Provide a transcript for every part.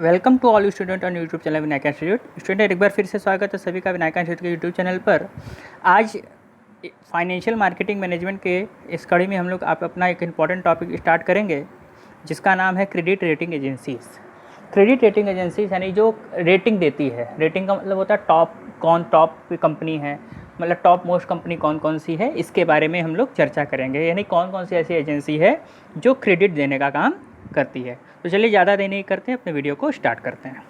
Welcome to all student on YouTube channel Vinayaka institute. Student एक बार फिर से स्वागत है सभी का विनायका इंस्टीट्यूट के यूट्यूब चैनल पर। आज फाइनेंशियल मार्केटिंग मैनेजमेंट के इस कड़ी में हम लोग आप अपना एक इम्पॉर्टेंट टॉपिक स्टार्ट करेंगे जिसका नाम है credit rating agencies. Credit rating agencies यानी जो रेटिंग देती है, रेटिंग का मतलब होता है टॉप कंपनी है, मतलब टॉप मोस्ट कंपनी कौन कौन सी है, इसके बारे में हम लोग चर्चा करेंगे। यानी कौन कौन सी ऐसी एजेंसी है जो क्रेडिट देने का काम करती है। तो चलिए ज़्यादा देर नहीं करते हैं, अपने वीडियो को स्टार्ट करते हैं।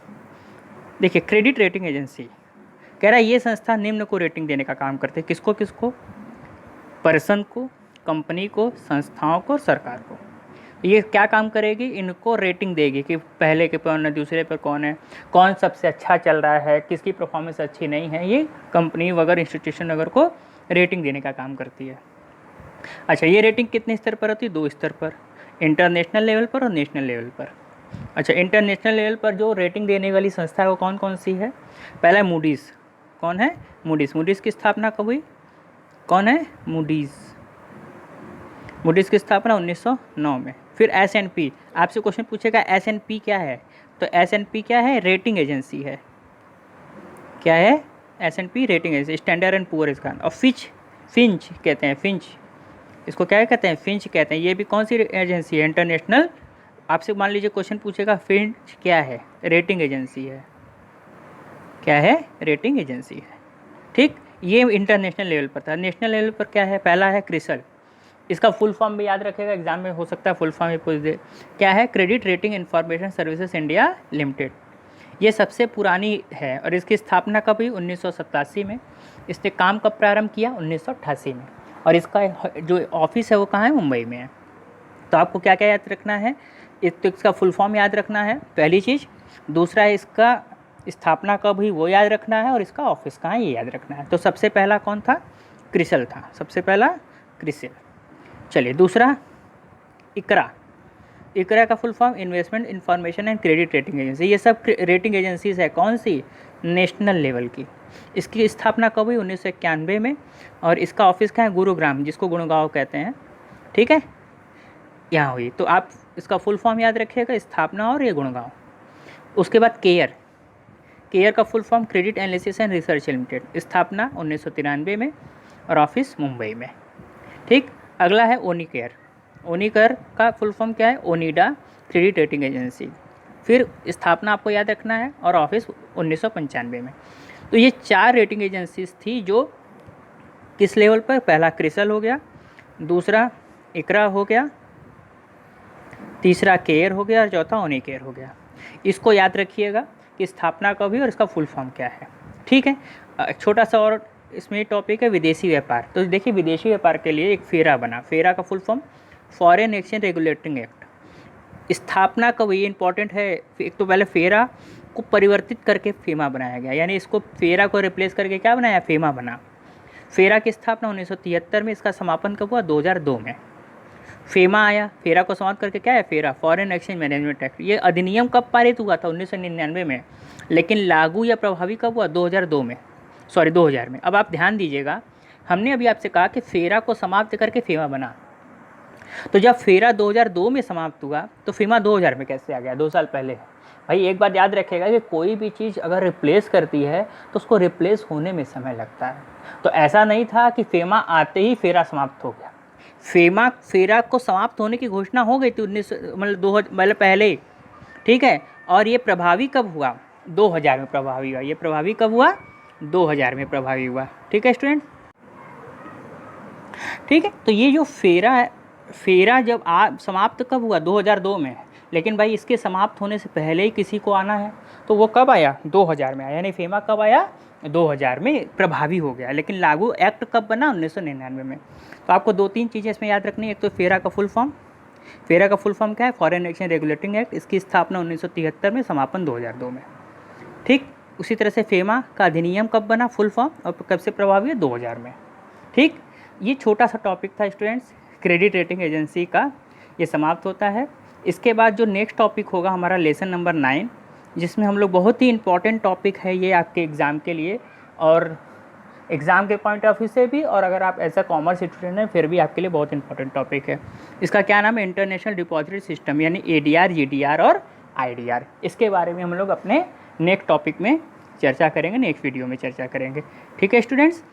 देखिए, क्रेडिट रेटिंग एजेंसी कह रहा है ये संस्था निम्न को रेटिंग देने का काम करते हैं। किसको किसको? पर्सन को, कंपनी को, संस्थाओं को, सरकार को। ये क्या काम करेगी? इनको रेटिंग देगी कि पहले के कौन है, दूसरे पर कौन है, कौन सबसे अच्छा चल रहा है, किसकी परफॉर्मेंस अच्छी नहीं है। ये कंपनी वगैरह, इंस्टीट्यूशन वगैरह को रेटिंग देने का काम करती है। अच्छा, ये रेटिंग कितने स्तर पर होती है? 2 स्तर पर, इंटरनेशनल लेवल पर और नेशनल लेवल पर। अच्छा, इंटरनेशनल लेवल पर जो रेटिंग देने वाली संस्था है वो कौन कौन सी है? पहला है मूडीज़। कौन है? मूडीज़। मूडीज़ की स्थापना कब हुई? कौन है? मूडीज़। मूडीज़ की स्थापना 1909 में। फिर S&P। आपसे क्वेश्चन पूछेगा S&P क्या है? तो S&P क्या है? रेटिंग एजेंसी है। क्या है? S&P rating agency, standard and poor इसका। और फिंच कहते हैं, फिंच इसको क्या कहते हैं? फिंच कहते हैं। ये भी कौन सी एजेंसी है? इंटरनेशनल। आपसे मान लीजिए क्वेश्चन पूछेगा फिंच क्या है? रेटिंग एजेंसी है। क्या है? रेटिंग एजेंसी है। ठीक, ये इंटरनेशनल लेवल पर था। नेशनल लेवल पर क्या है? पहला है क्रिसल। इसका फुल फॉर्म भी याद रखेगा, एग्जाम में हो सकता है फुल फॉर्म ही पूछ दे। क्या है? Credit rating information services India limited. ये सबसे पुरानी है और इसकी स्थापना कब हुई? 1987 में। इसने काम कब प्रारंभ किया? 1988 में। और इसका जो ऑफिस है वो कहाँ है? मुंबई में है। तो आपको क्या क्या याद रखना है? एक तो इसका फुल फॉर्म याद रखना है, पहली चीज़। दूसरा है इसका स्थापना कब हुई वो याद रखना है, और इसका ऑफिस कहाँ है ये याद रखना है। तो सबसे पहला कौन था? क्रिसल था, सबसे पहला क्रिसल। चलिए, दूसरा इकरा। इकरा का full form investment information and credit rating agency. ये सब रेटिंग एजेंसीज है। कौन सी? नेशनल लेवल की। इसकी स्थापना कब हुई? 1991 में। और इसका ऑफिस कहाँ है? गुरुग्राम, जिसको गुड़गांव कहते हैं। ठीक है, यहाँ हुई। तो आप इसका फुल फॉर्म याद रखिएगा, स्थापना और ये गुड़गांव। उसके बाद केयर। केयर का full form credit analysis and research limited. स्थापना 1993 में और ऑफिस मुंबई में। ठीक, अगला है ओनिकेयर। ओनिकेयर का फुल फॉर्म क्या है? Onida credit rating agency. फिर स्थापना आपको याद रखना है और ऑफिस 1995 में। तो ये 4 रेटिंग एजेंसीज थी जो किस लेवल पर? पहला क्रिसल हो गया, दूसरा इकरा हो गया, तीसरा केयर हो गया और चौथा ओनिकेयर हो गया। इसको याद रखिएगा कि स्थापना कब हुई और इसका फुल फॉर्म क्या है। ठीक है, छोटा सा और इसमें टॉपिक है विदेशी व्यापार। तो देखिए, विदेशी व्यापार के लिए एक फेरा बना। फेरा का full form foreign exchange regulating act. स्थापना कब हुई? इंपॉर्टेंट है। एक तो पहले फेरा को परिवर्तित करके फेमा बनाया गया, यानी इसको फेरा को रिप्लेस करके क्या बनाया? फेमा बना। फेरा की स्थापना 1973 में। इसका समापन कब हुआ? 2002 में। फेमा आया, फेरा को समाप्त करके क्या है? फेरा, फॉरेन एक्सचेंज मैनेजमेंट एक्ट। ये अधिनियम कब पारित हुआ था? 1999 में। लेकिन लागू या प्रभावी कब हुआ? 2002 में, सॉरी 2000 में। अब आप ध्यान दीजिएगा, हमने अभी आपसे कहा कि फेरा को समाप्त करके फेमा बना। तो जब फेरा 2002 में समाप्त हुआ तो फेमा 2000 में कैसे आ गया? 2 साल पहले। भाई एक बात याद रखिएगा कि कोई भी चीज़ अगर रिप्लेस करती है तो उसको रिप्लेस होने में समय लगता है। तो ऐसा नहीं था कि फेमा आते ही फेरा समाप्त हो गया। फेरा को समाप्त होने की घोषणा हो गई थी 19 पहले ही। ठीक है, और ये प्रभावी कब हुआ? 2000 में प्रभावी हुआ। ये प्रभावी कब हुआ? 2000 में प्रभावी हुआ। ठीक है स्टूडेंट, ठीक है। तो ये जो फेरा जब समाप्त कब हुआ? 2002 में। लेकिन भाई इसके समाप्त होने से पहले ही किसी को आना है, तो वो कब आया? 2000 में आया। यानी फेमा कब आया? 2000 में प्रभावी हो गया। लेकिन लागू एक्ट कब बना? 1999 में। तो आपको 2-3 चीज़ें इसमें याद रखनी है। एक तो फेरा का फुल फॉर्म क्या है? Foreign exchange regulating act. इसकी स्थापना 1973 में, समापन 2002 में। ठीक, उसी तरह से फेमा का अधिनियम कब बना? फुल फॉर्म, और कब से प्रभावी है? 2000 में। ठीक, ये छोटा सा टॉपिक था स्टूडेंट्स, क्रेडिट रेटिंग एजेंसी का। ये समाप्त होता है। इसके बाद जो नेक्स्ट टॉपिक होगा हमारा लेसन नंबर 9, जिसमें हम लोग बहुत ही इंपॉर्टेंट टॉपिक है ये आपके एग्ज़ाम के लिए, और एग्ज़ाम के पॉइंट ऑफ व्यू से भी, और अगर आप एज अ कॉमर्स स्टूडेंट हैं फिर भी आपके लिए बहुत इंपॉर्टेंट टॉपिक है। इसका क्या नाम है? इंटरनेशनल डिपॉजिटरी सिस्टम, यानी ADR, GDR और IDR। इसके बारे में हम लोग अपने नेक्स्ट टॉपिक में चर्चा करेंगे, नेक्स्ट वीडियो में चर्चा करेंगे। ठीक है स्टूडेंट्स,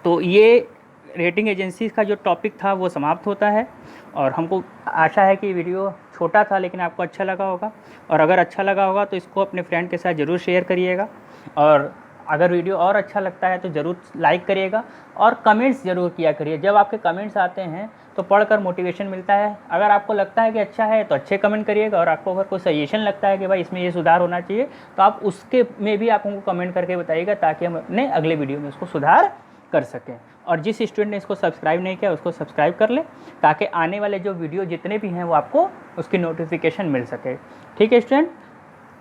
तो ये रेटिंग एजेंसीज का जो टॉपिक था वो समाप्त होता है, और हमको आशा है कि वीडियो छोटा था लेकिन आपको अच्छा लगा होगा, और अगर अच्छा लगा होगा तो इसको अपने फ्रेंड के साथ ज़रूर शेयर करिएगा, और अगर वीडियो और अच्छा लगता है तो ज़रूर लाइक करिएगा और कमेंट्स ज़रूर किया करिए। जब आपके कमेंट्स आते हैं तो पढ़कर मोटिवेशन मिलता है। अगर आपको लगता है कि अच्छा है तो अच्छे कमेंट करिएगा, और आपको अगर कोई सजेशन लगता है कि भाई इसमें ये सुधार होना चाहिए तो आप उसके में भी आप हमको कमेंट करके बताइएगा, ताकि हम अपने अगले वीडियो में उसको सुधार कर सकें। और जिस स्टूडेंट ने इसको सब्सक्राइब नहीं किया उसको सब्सक्राइब कर ले, ताकि आने वाले जो वीडियो जितने भी हैं वो आपको उसकी नोटिफिकेशन मिल सके। ठीक है स्टूडेंट,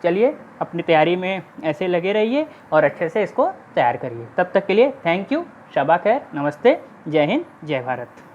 चलिए अपनी तैयारी में ऐसे लगे रहिए और अच्छे से इसको तैयार करिए। तब तक के लिए थैंक यू, शबा खैर, नमस्ते, जय हिंद, जय भारत।